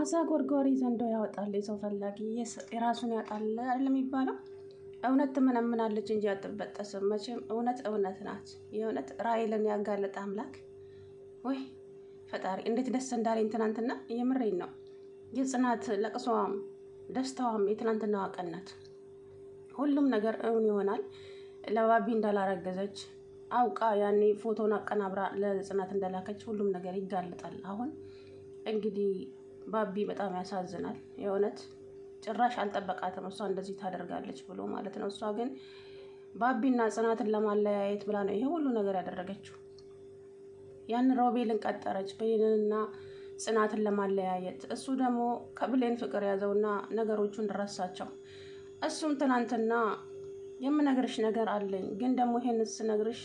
አሳ ጎርጓሪ ዘንዶ ያወጣል የሰው ፈላጊ የራሱን ያጣል አይደል የሚባለው። እውነት ትመነምናለች እንጂ አትበጠስም። መቼም እውነት እውነት ናት። የእውነት ራሔልን ያጋለጠ አምላክ ወይ ፈጣሪ እንዴት ደስ እንዳለኝ ትናንትና። የምሬን ነው። የጽናት ለቅሶዋም ደስታዋም የትናንትናዋ ቀን ናት። ሁሉም ነገር እውን ይሆናል። ለባቢ እንዳላረገዘች አውቃ ያኔ ፎቶን አቀናብራ ለጽናት እንደላከች ሁሉም ነገር ይጋለጣል። አሁን እንግዲህ ባቢ በጣም ያሳዝናል። የእውነት ጭራሽ አልጠበቃትም እሷ እንደዚህ ታደርጋለች ብሎ ማለት ነው። እሷ ግን ባቢና ጽናትን ለማለያየት ብላ ነው ይሄ ሁሉ ነገር ያደረገችው። ያን ሮቤልን ቀጠረች ብሌንንና ጽናትን ለማለያየት። እሱ ደግሞ ከብሌን ፍቅር ያዘውና ነገሮቹን ረሳቸው። እሱም ትናንትና የምነግርሽ ነገር አለኝ፣ ግን ደግሞ ይሄን ስነግርሽ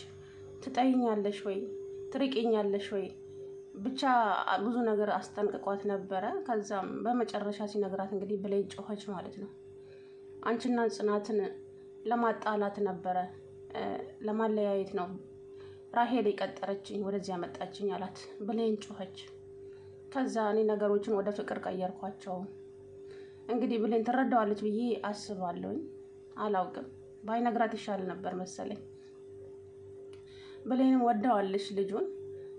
ትጠይኛለሽ ወይ ትርቂኛለሽ ወይ ብቻ ብዙ ነገር አስጠንቅቋት ነበረ። ከዛም በመጨረሻ ሲነግራት እንግዲህ ብሌን ጮኸች ማለት ነው። አንቺና ጽናትን ለማጣላት ነበረ፣ ለማለያየት ነው ራሔል የቀጠረችኝ ወደዚህ ያመጣችኝ አላት። ብሌን ጮኸች። ከዛ እኔ ነገሮችን ወደ ፍቅር ቀየርኳቸው። እንግዲህ ብሌን ትረዳዋለች ብዬ አስባለሁኝ። አላውቅም፣ ባይነግራት ይሻል ነበር መሰለኝ። ብሌንም ወደዋለች ልጁን።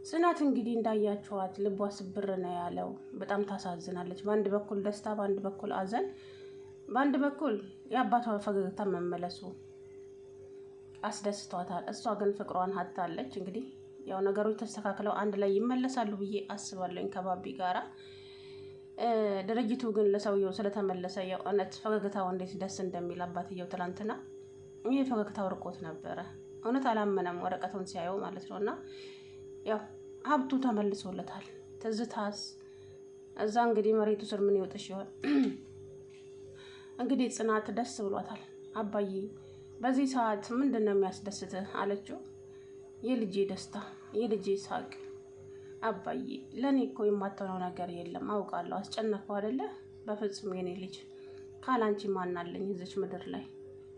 ጽናት እንግዲህ እንዳያቸዋት ልቧ ስብር ነው ያለው። በጣም ታሳዝናለች። በአንድ በኩል ደስታ፣ በአንድ በኩል አዘን፣ በአንድ በኩል የአባቷ ፈገግታ መመለሱ አስደስቷታል። እሷ ግን ፍቅሯን ሀታለች። እንግዲህ ያው ነገሮች ተስተካክለው አንድ ላይ ይመለሳሉ ብዬ አስባለሁኝ ከባቢ ጋራ። ድርጅቱ ግን ለሰውየው ስለተመለሰ ያው እውነት ፈገግታው እንዴት ደስ እንደሚል አባትየው ትላንትና ይህ ፈገግታው ርቆት ነበረ። እውነት አላመነም ወረቀቱን ሲያየው ማለት ነው። እና ያው ሀብቱ ተመልሶለታል። ትዝታስ እዛ እንግዲህ መሬቱ ስር ምን ይወጥሽ ይሆን? እንግዲህ ጽናት ደስ ብሏታል። አባዬ በዚህ ሰዓት ምንድን ነው የሚያስደስትህ አለችው። የልጄ ደስታ፣ የልጄ ሳቅ አባዬ። ለእኔ እኮ የማትሆነው ነገር የለም አውቃለሁ። አስጨነቀው አይደለ? በፍጹም የኔ ልጅ ካላንቺ ማናለኝ እዚች ምድር ላይ።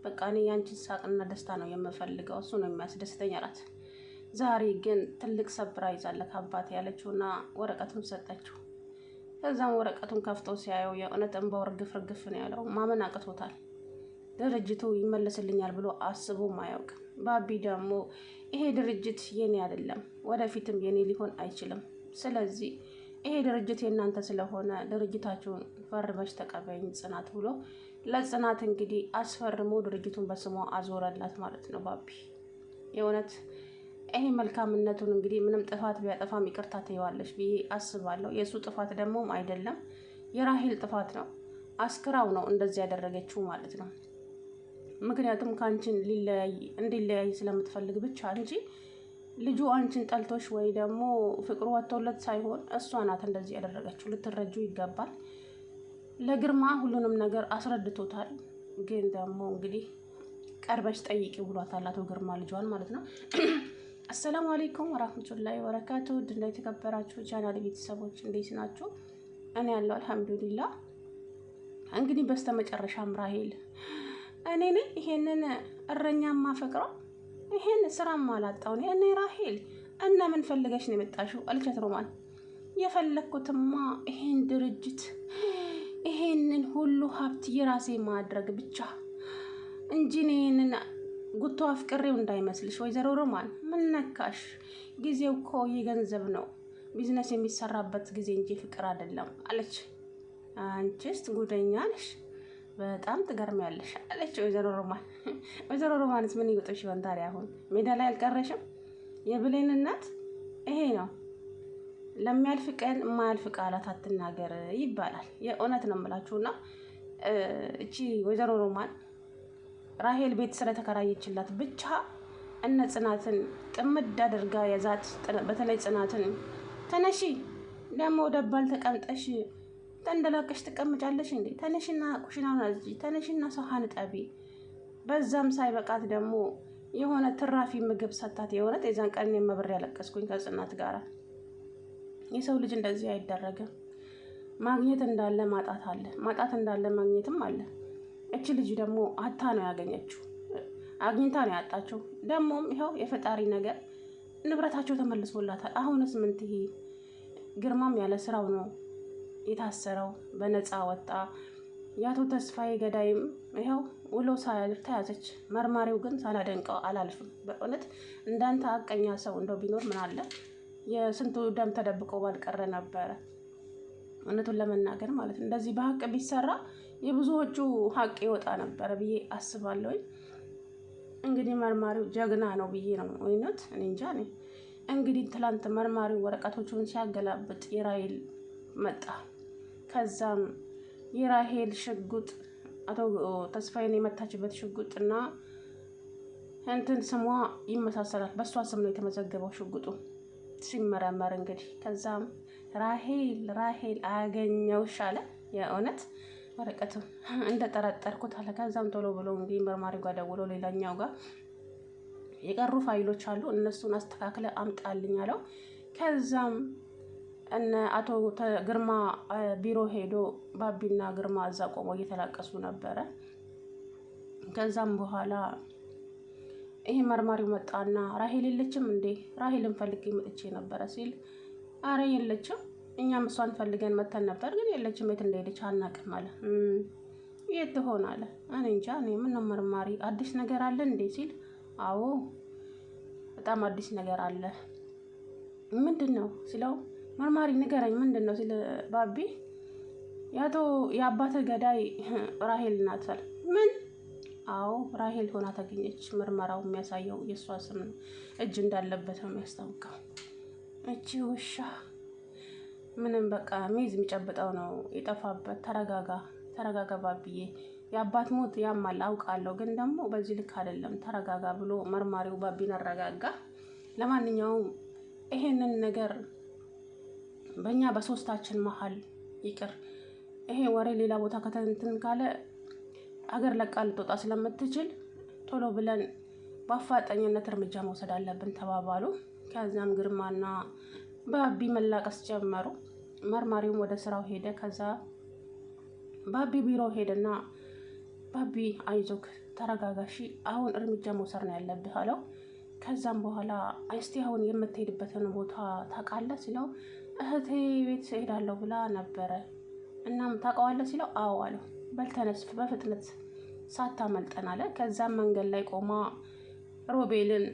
በቃ እኔ ያንቺን ሳቅና ደስታ ነው የምፈልገው፣ እሱ ነው የሚያስደስተኝ አላት። ዛሬ ግን ትልቅ ሰፕራይዝ አለ ከአባቴ ያለችውና ወረቀቱን ሰጠችው። ከዛም ወረቀቱን ከፍቶ ሲያየው የእውነት እንባው ርግፍ ርግፍ ነው ያለው። ማመን አቅቶታል። ድርጅቱ ይመለስልኛል ብሎ አስቦም አያውቅም። ባቢ ደግሞ ይሄ ድርጅት የኔ አይደለም፣ ወደፊትም የኔ ሊሆን አይችልም። ስለዚህ ይሄ ድርጅት የእናንተ ስለሆነ ድርጅታችሁን ፈርመሽ ተቀበይኝ ጽናት ብሎ ለጽናት እንግዲህ አስፈርሞ ድርጅቱን በስሟ አዞረላት ማለት ነው ባቢ። የእውነት ይሄ መልካምነቱን እንግዲህ ምንም ጥፋት ቢያጠፋም ይቅርታ ትይዋለሽ ብዬ አስባለሁ። የእሱ ጥፋት ደግሞ አይደለም የራሔል ጥፋት ነው። አስክራው ነው እንደዚህ ያደረገችው ማለት ነው። ምክንያቱም ከአንቺን እንዲለያይ ስለምትፈልግ ብቻ እንጂ ልጁ አንቺን ጠልቶሽ ወይ ደግሞ ፍቅሩ ወጥቶለት ሳይሆን እሷ ናት እንደዚህ ያደረገችው። ልትረጁ ይገባል። ለግርማ ሁሉንም ነገር አስረድቶታል። ግን ደግሞ እንግዲህ ቀርበሽ ጠይቂ ብሏታል አቶ ግርማ ልጇን ማለት ነው። አሰላሙ አለይኩም ወራህመቱላሂ ወበረካቱ። ድንዳ የተከበራችሁ ቻናል ቤተሰቦች እንዴት ናችሁ? እኔ ያለው አልሐምዱሊላህ። እንግዲህ በስተመጨረሻም ራሔል እኔ ነኝ ይሄንን እረኛማ ፈቅረው ይሄን ስራም አላጣው እኔ ራሔል እና ምን ፈልገሽ ነው የመጣሽው አለቻት ሮማን። የፈለኩትማ ይሄን ድርጅት ይሄንን ሁሉ ሀብት የራሴ ማድረግ ብቻ እንጂ ይሄንን ጉቶ አፍቅሬው እንዳይመስልሽ ወይዘሮ ሮማን። ምን ነካሽ? ጊዜው እኮ የገንዘብ ነው፣ ቢዝነስ የሚሰራበት ጊዜ እንጂ ፍቅር አይደለም አለች። አንቺስ ጉደኛ ነሽ፣ በጣም ትገርሚያለሽ አለች ወይዘሮ ሮማን። ወይዘሮ ሮማንስ ምን ይወጥሽ ይሆን ታዲያ? አሁን ሜዳ ላይ አልቀረሽም? የብሌን እናት ይሄ ነው ለሚያልፍ ቀን የማያልፍ ቃላት አትናገር ይባላል። የእውነት ነው የምላችሁና እቺ ወይዘሮ ሮማን ራሔል ቤት ስለተከራየችላት ብቻ እነ ጽናትን ጥምድ አድርጋ የዛት። በተለይ ጽናትን ተነሺ ደግሞ ደባል ተቀምጠሽ ተንደላቀሽ ትቀምጫለሽ እንዴ? ተነሽና ኩሽናውን አዝጂ፣ ተነሽና ሰሃን ጠቢ። በዛም ሳይበቃት ደግሞ የሆነ ትራፊ ምግብ ሰጣት። የሆነ የዛን ቀን መብር ያለቀስኩኝ ከጽናት ጋራ። የሰው ልጅ እንደዚህ አይደረግም። ማግኘት እንዳለ ማጣት አለ፣ ማጣት እንዳለ ማግኘትም አለ። እቺ ልጅ ደግሞ አታ ነው ያገኘችው፣ አግኝታ ነው ያጣችው። ደግሞም ይኸው የፈጣሪ ነገር ንብረታቸው ተመልሶላታል። አሁንስ ምን ትይ? ግርማም ያለ ስራው ነው የታሰረው በነፃ ወጣ። የአቶ ተስፋዬ ገዳይም ይኸው ውሎ ሳያድር ተያዘች። መርማሪው ግን ሳላደንቀው አላልፍም። በእውነት እንዳንተ ሀቀኛ ሰው እንደው ቢኖር ምን አለ የስንቱ ደም ተደብቆ ባልቀረ ነበረ። እውነቱን ለመናገር ማለት ነው እንደዚህ በሀቅ ቢሰራ የብዙዎቹ ሀቅ ይወጣ ነበረ ብዬ አስባለሁኝ። እንግዲህ መርማሪው ጀግና ነው ብዬ ነው እውነት እኔ እንጃ ነኝ። እንግዲህ ትላንት መርማሪው ወረቀቶቹን ሲያገላብጥ የራሄል መጣ። ከዛም የራሄል ሽጉጥ አቶ ተስፋዬን የመታችበት ሽጉጥና እንትን ስሟ ይመሳሰላል። በእሷ ስም ነው የተመዘገበው ሽጉጡ ሲመረመር እንግዲህ ከዛም ራሄል አገኘውሽ አለ። የእውነት ወረቀቱ እንደጠረጠርኩት አለ። ከዛም ቶሎ ብሎ እንግዲህ መርማሪው ጋር ደውሎ ሌላኛው ጋር የቀሩ ፋይሎች አሉ እነሱን አስተካክለ አምጣልኝ አለው። ከዛም እነ አቶ ግርማ ቢሮ ሄዶ ባቢና ግርማ እዛ ቆመው እየተላቀሱ ነበረ። ከዛም በኋላ ይሄ መርማሪው መጣና ራሄል የለችም እንዴ? ራሄልን ፈልጌ መጥቼ ነበረ ሲል አረ የለችም፣ እኛም እሷን ፈልገን መተን ነበር ግን የለችም፣ የት እንደሄደች አናውቅም አለ። የት ትሆን አለ። እኔ እንጃ እኔ ምነው መርማሪ አዲስ ነገር አለ እንዴ ሲል አዎ በጣም አዲስ ነገር አለ። ምንድን ነው ሲለው መርማሪ ንገረኝ ምንድን ነው ሲል ባቢ የአባትህ ገዳይ ራሄል ናት አለ። ምን? አዎ ራሄል ሆና ተገኘች። ምርመራው የሚያሳየው የእሷ ስም እጅ እንዳለበት ነው የሚያስታውቀው። እቺ ውሻ ምንም በቃ ሚዝ የሚጨብጠው ነው የጠፋበት። ተረጋጋ ባቢዬ፣ የአባት ሞት ያማል አውቃለሁ፣ ግን ደግሞ በዚህ ልክ አይደለም፣ ተረጋጋ ብሎ መርማሪው ባቢን አረጋጋ። ለማንኛውም ይሄንን ነገር በእኛ በሶስታችን መሀል ይቅር፣ ይሄ ወሬ ሌላ ቦታ ከተንትን ካለ አገር ለቃ ልትወጣ ስለምትችል ቶሎ ብለን በአፋጣኝነት እርምጃ መውሰድ አለብን ተባባሉ። ከዛም ግርማና ባቢ መላቀስ ጀመሩ። መርማሪውም ወደ ስራው ሄደ። ከዛ ባቢ ቢሮ ሄደና ባቢ አይዞክ ተረጋጋሺ፣ አሁን እርምጃ መውሰድ ነው ያለብህ አለው። ከዛም በኋላ እስቲ አሁን የምትሄድበትን ቦታ ታውቃለህ ሲለው እህቴ ቤት እሄዳለሁ ብላ ነበረ፣ እናም ታውቀዋለህ ሲለው አዎ አለው። በልተነስ በፍጥነት ሳታመልጠን አለ። ከዛም መንገድ ላይ ቆማ ሮቤልን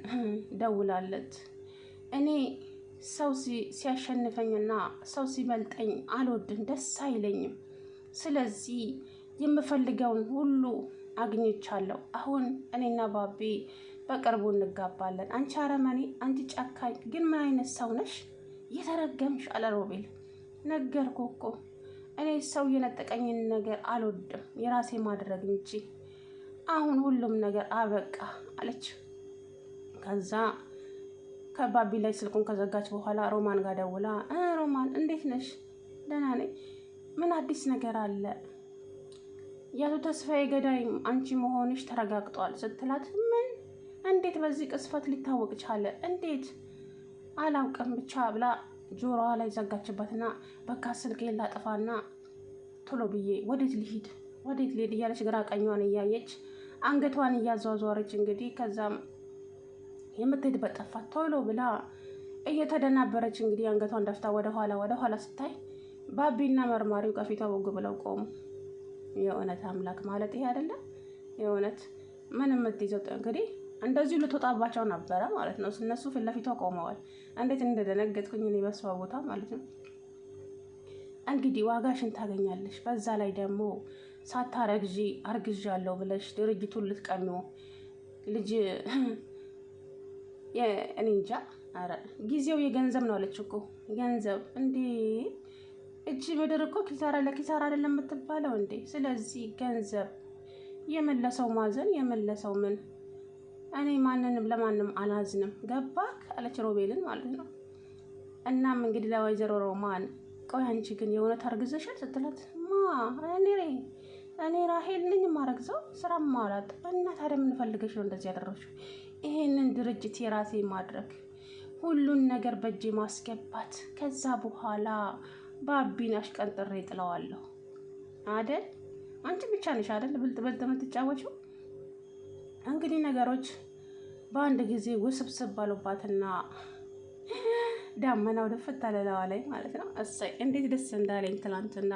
ደውላለት እኔ ሰው ሲያሸንፈኝና ሰው ሲበልጠኝ አልወድም፣ ደስ አይለኝም። ስለዚህ የምፈልገውን ሁሉ አግኝቻለሁ። አሁን እኔና ባቢ በቅርቡ እንጋባለን። አንቺ አረመኔ፣ አንቺ ጨካኝ፣ ግን ምን አይነት ሰው ነሽ? የተረገምሽ አለ ሮቤል። ነገርኩ እኮ እኔ ሰው የነጠቀኝን ነገር አልወድም፣ የራሴ ማድረግ እንጂ። አሁን ሁሉም ነገር አበቃ አለች። ከዛ ከባቢ ላይ ስልኩን ከዘጋች በኋላ ሮማን ጋር ደውላ ሮማን እንዴት ነሽ? ደህና ነኝ። ምን አዲስ ነገር አለ? የአቶ ተስፋዬ ገዳይ አንቺ መሆንሽ ተረጋግጧል ስትላት ምን? እንዴት በዚህ ቅስፈት ሊታወቅ ቻለ? እንዴት? አላውቅም ብቻ ብላ ጆሮዋ ላይ ዘጋችበትና በቃ ስልኬን ላጥፋና ቶሎ ብዬ ወዴት ልሂድ እያለች ግራ ቀኟን እያየች አንገቷን እያዟዟረች እንግዲህ ከዛም የምትሄድበት ጠፋት። ቶሎ ብላ እየተደናበረች እንግዲህ አንገቷን ደፍታ ወደ ኋላ ስታይ ባቢና መርማሪው ከፊቷ ወግ ብለው ቆሙ። የእውነት አምላክ ማለት ይሄ አይደለም። የእውነት ምን የምትይዘው እንግዲህ እንደዚሁ ልትወጣባቸው ነበረ ማለት ነው። እነሱ ፊት ለፊቷ ቆመዋል። እንዴት እንደደነገጥኩኝ እኔ በሷ ቦታ ማለት ነው። እንግዲህ ዋጋሽን ታገኛለሽ። በዛ ላይ ደግሞ ሳታረግዢ አርግዣለሁ ብለሽ ድርጅቱን ልትቀሚው ልጅ እኔ እንጃ። ኧረ ጊዜው የገንዘብ ነው አለች እኮ ገንዘብ እንዴ! እጅ ምድር እኮ ኪሳራ ለኪሳራ አይደለም የምትባለው እንዴ? ስለዚህ ገንዘብ የመለሰው ማዘን የመለሰው ምን? እኔ ማንንም ለማንም አላዝንም ገባክ? አለች ሮቤልን ማለት ነው። እናም እንግዲህ ለወይዘሮ ሮማን ቆይ አንቺ ግን የእውነት አርግዘሻል ስትላት እኔ ራሄል ነኝ የማረግዘው ስራ ማውላት እና ታዲያ ምን ፈልገሽ ነው እንደዚህ ያደረግሽው? ይሄንን ድርጅት የራሴ ማድረግ ሁሉን ነገር በእጄ ማስገባት ከዛ በኋላ ባቢን አሽቀንጥሬ ጥለዋለሁ አይደል? አንቺ ብቻ ነሽ አይደል ብልጥ የምትጫወቺው? እንግዲህ ነገሮች በአንድ ጊዜ ውስብስብ ባሉባትና ዳመናው ደፍት አለላዋ ላይ ማለት ነው። እሰይ እንዴት ደስ እንዳለኝ ትላንትና